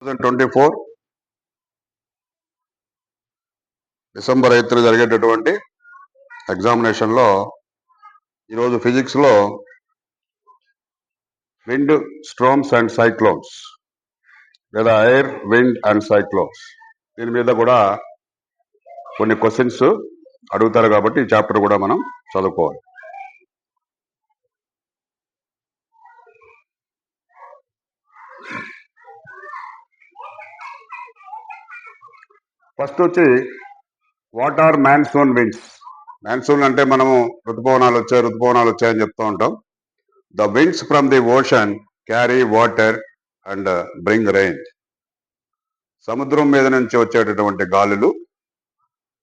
2024 December 8 జరిగేటటువంటి ఎగ్జామినేషన్లో ఈరోజు ఫిజిక్స్లో విండ్ స్ట్రోమ్స్ అండ్ సైక్లోన్స్ లేదా ఎయిర్ విండ్ అండ్ సైక్లోన్స్ దీని మీద కూడా కొన్ని క్వశ్చన్స్ అడుగుతారు కాబట్టి ఈ చాప్టర్ కూడా మనం చదువుకోవాలి. ఫస్ట్ వచ్చి what are monsoon winds. Monsoon అంటే మనము ఋతుపవనాలు వచ్చాయని చెప్తూ ఉంటాం. The winds from the ocean carry water and bring rain. సముద్రం మీద నుంచి వచ్చేటటువంటి గాలులు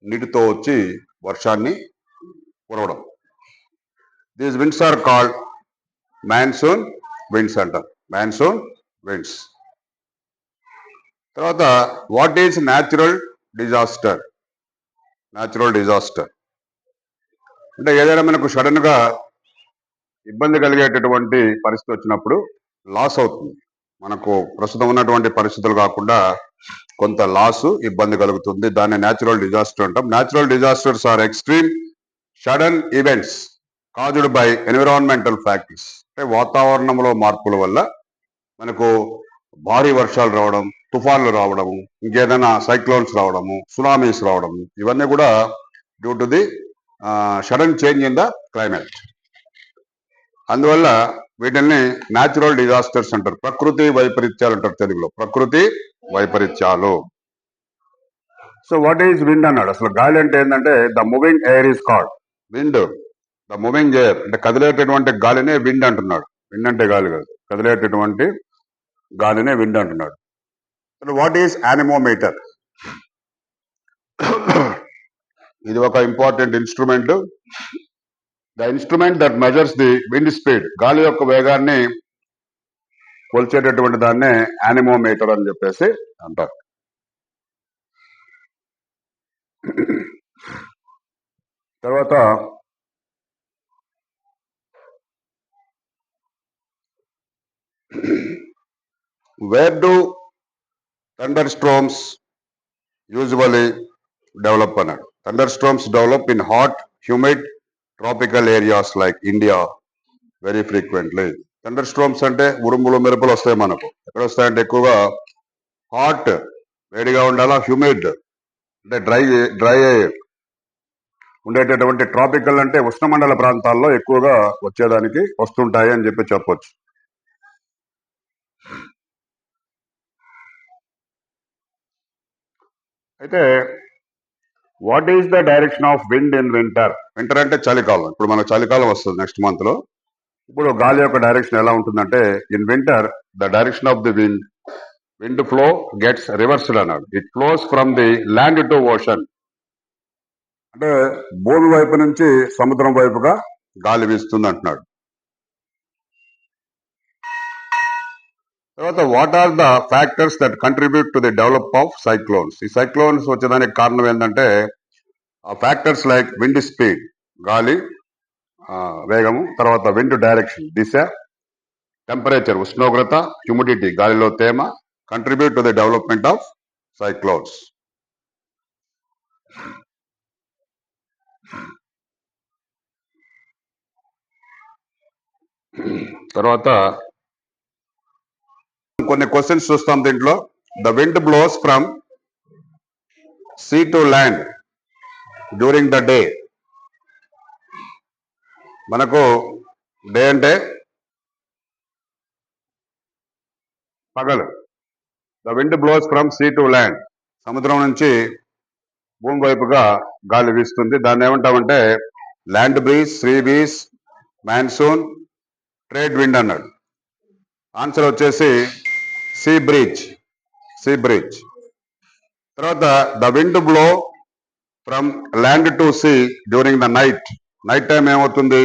నీటితో వచ్చి వర్షాన్ని కురవడం. These winds are called monsoon winds అంటారు. Monsoon winds. తర్వాత what is natural disaster. Natural disaster అంటే ఏదైనా మనకు సడన్ గా ఇబ్బంది కలిగేటటువంటి పరిస్థితి వచ్చినప్పుడు లాస్ అవుతుంది. మనకు ప్రస్తుతం ఉన్నటువంటి పరిస్థితులు కాకుండా కొంత లాస్ ఇబ్బంది కలుగుతుంది. దాన్ని న్యాచురల్ డిజాస్టర్ అంటాం. Natural disasters are extreme sudden events caused by environmental factors. అంటే వాతావరణంలో మార్పుల వల్ల మనకు భారీ వర్షాలు రావడం, తుఫాన్లు రావడము, ఇంకేదైనా సైక్లోన్స్ రావడము, సునామీస్ రావడము, ఇవన్నీ కూడా due to the sudden change in the climate. అందువల్ల వీటిని న్యాచురల్ డిజాస్టర్స్ అంటారు. ప్రకృతి వైపరీత్యాలు అంటారు తెలుగులో. ప్రకృతి వైపరీత్యాలు. సో వాట్ ఈజ్ విండ్ అన్నాడు. అసలు గాలి అంటే ఏంటంటే the moving air is called wind. The moving air అంటే కదిలేటటువంటి గాలినే విండ్ అంటున్నాడు. విండ్ అంటే గాలి కాదు, కదిలేటటువంటి గాలినే విండ్ అంటున్నాడు. What is anemometer. ఇది ఒక important instrument. The instrument that measures the wind speed. గాలి యొక్క వేగాన్ని కొలిచేటటువంటి దాన్నే యానిమోమీటర్ అని చెప్పేసి అంటారు. తర్వాత where do thunder storms usually develop అన్నాడు. Thunder storms develop in hot humid tropical areas like India very frequently. Thunder storms అంటే ఉరుములు మెరుపులు వస్తాయి. మనకు ఎక్కడ వస్తాయంటే ఎక్కువగా హాట్ వేడిగా ఉండాలా, హ్యూమిడ్ అంటే డ్రై ఉండేటటువంటి, ట్రాపికల్ అంటే ఉష్ణమండల ప్రాంతాల్లో ఎక్కువగా వచ్చేదానికి వస్తుంటాయి అని చెప్పొచ్చు. అయితే what is the direction of wind in winter. Winter అంటే చలికాలం. ఇప్పుడు మనకు చలికాలం వస్తుంది నెక్స్ట్ మంత్ లో. ఇప్పుడు గాలి యొక్క డైరెక్షన్ ఎలా ఉంటుందంటే in winter the direction of the wind flow gets reversed అన్నాడు. It flows from the land to ocean. అంటే భూమి వైపు నుంచి సముద్రం వైపుగా గాలి వీస్తుంది అంటున్నాడు. తర్వాత what are the factors that contribute to the develop of cyclones. ఈ సైక్లోన్స్ వచ్చేదానికి కారణం ఏంటంటే ఆ ఫ్యాక్టర్స్ లైక్ విండ్ స్పీడ్ గాలి వేగము, తర్వాత విండ్ డైరెక్షన్ దిశ, టెంపరేచర్ ఉష్ణోగ్రత, హ్యూమిడిటీ గాలిలో తేమ contribute to the development of cyclones. తర్వాత కొన్ని క్వశ్చన్స్ చూస్తాం దీంట్లో. The wind blows from see to land during the day. మనకు డే అంటే పగలు. The wind blows from see to land. సముద్రం నుంచి భూమి వైపుగా గాలి వీస్తుంది. దాన్ని ఏమంటామంటే land breeze, sea breeze, monsoon, trade wind అన్నాడు. ఆన్సర్ వచ్చేసి సీ బ్రీజ్. Sea breeze. తర్వాత the wind blow from land to sea during the night. Night time ఏమవుతుంది?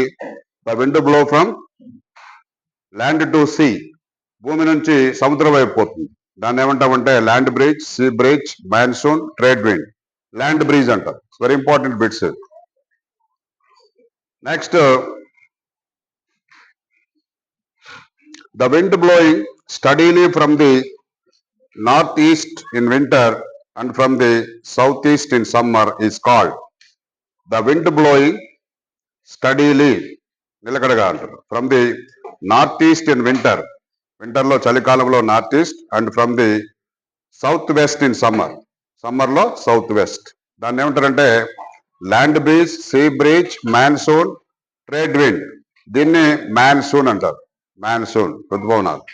The wind blow from land to sea. భూమి నుంచి సముద్రం వైపు పోతుంది. దాన్ని ఏమంటామంటే land breeze, sea breeze, monsoon, trade wind. Land breeze అంటారు. Very important bits. Next the wind blowing steadily from the northeast in winter and from the southeast in summer is called the wind blowing steadily నిలకడగా అంటారు from the north east in వింటర్లో చలికాలంలో north east and from the south west in సమ్మర్లో south west దాన్ని ఏమంటారంటే land breeze sea breeze monsoon trade wind దీన్ని monsoon అంటారు monsoon ఋతుపవనాలు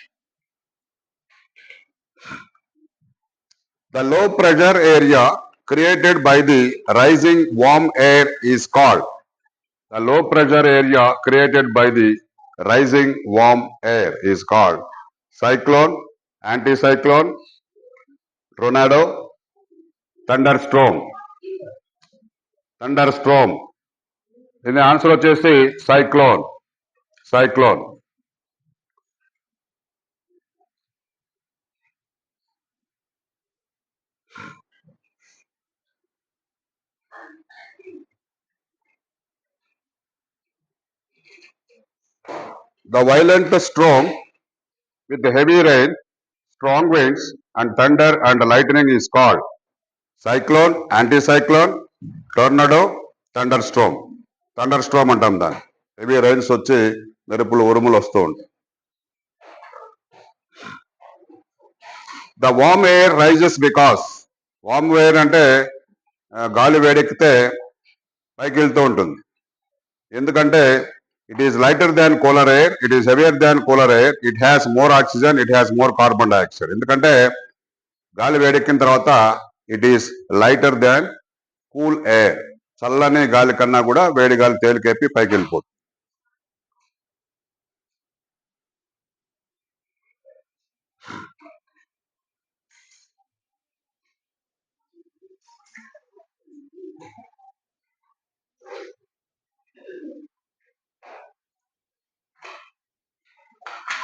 The low pressure area created by the rising warm air is called. The low pressure area created by the rising warm air is called cyclone, anticyclone, tornado, thunderstorm. Thunderstorm. దీని answer వచ్చేసి cyclone cyclone The violent storm with heavy rain, strong winds and thunder and lightning is called cyclone, anticyclone, tornado, thunderstorm. Thunderstorm అంటాం దాన్ని heavy rains వచ్చి మెరుపులు ఉరుములు వస్తూ ఉంటాయి the warm air rises because warm air అంటే గాలి వేడెక్కితే పైకి వెళ్తూ ఉంటుంది ఎందుకంటే it is lighter than cooler air, it is heavier than cooler air, it has more oxygen, it has more carbon dioxide. ఎందుకంటే గాలి వేడెక్కిన తర్వాత it is lighter than cool air చల్లని గాలి కన్నా కూడా వేడి గాలి తేలికేపి పైకి వెళ్ళిపోతుంది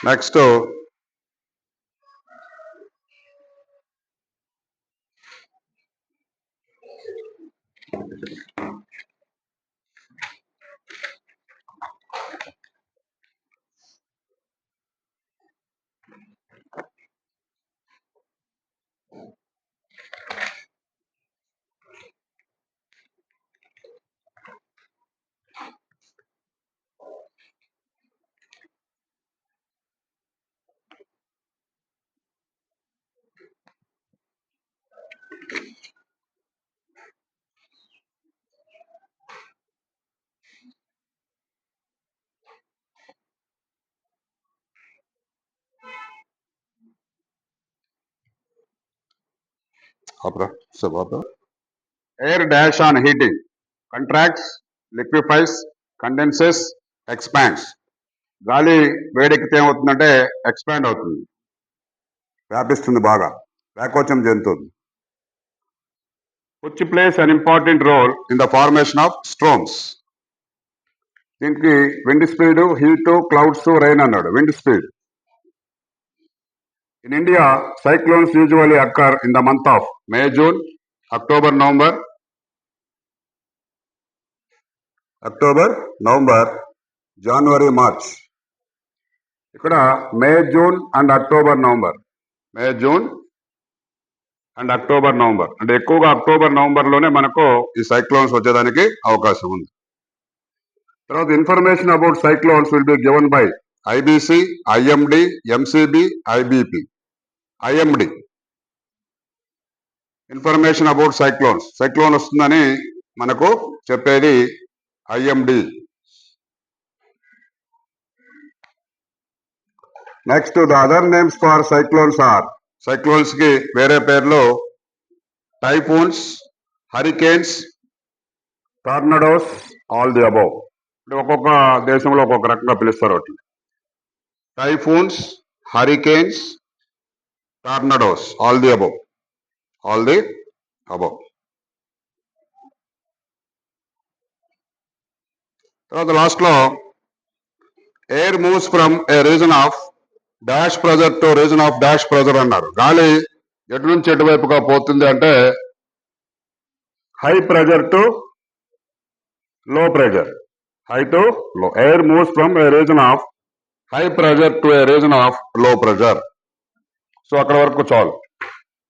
next air dash on heating contracts liquefies condenses expands గాలి వేడెక్కితే ఏమవుతుందంటే ఎక్స్పాండ్ అవుతుంది వ్యాపిస్తుంది బాగా వ్యాకోచం చెందుతుంది which plays an important role in the formation of storms. దీనికి wind speed heat clouds rain అన్నాడు wind speed in India cyclones usually occur in the month of May June October November January March ఇక్కడ May June and October November May June and October November అంటే ఎక్కువగా October నవంబర్లోనే మనకు ఈ cyclones వచ్చేదానికి అవకాశం ఉంది తర్వాత information about cyclones will be given by IBC IMD MCB IBP IMD information about cyclone వస్తుందని మనకు చెప్పేది IMD next the other names for cyclones కి వేరే పేర్లు typhoons hurricanes tornadoes all the above అంటే ఒక్కొక్క దేశంలో ఒక్కొక్క రకంగా పిలుస్తారు వాటిని typhoons hurricanes tornadoes all the above తర్వాత లాస్ట్ లో air moves from a region of dash pressure to region of dash pressure అన్నారు గాలి ఎటు నుంచి ఎటువైపుగా పోతుంది అంటే హై ప్రెజర్ టు లో ప్రెజర్ హై టు లో air moves from a region of high pressure to A region of లో pressure so అక్కడ వరకు చాలు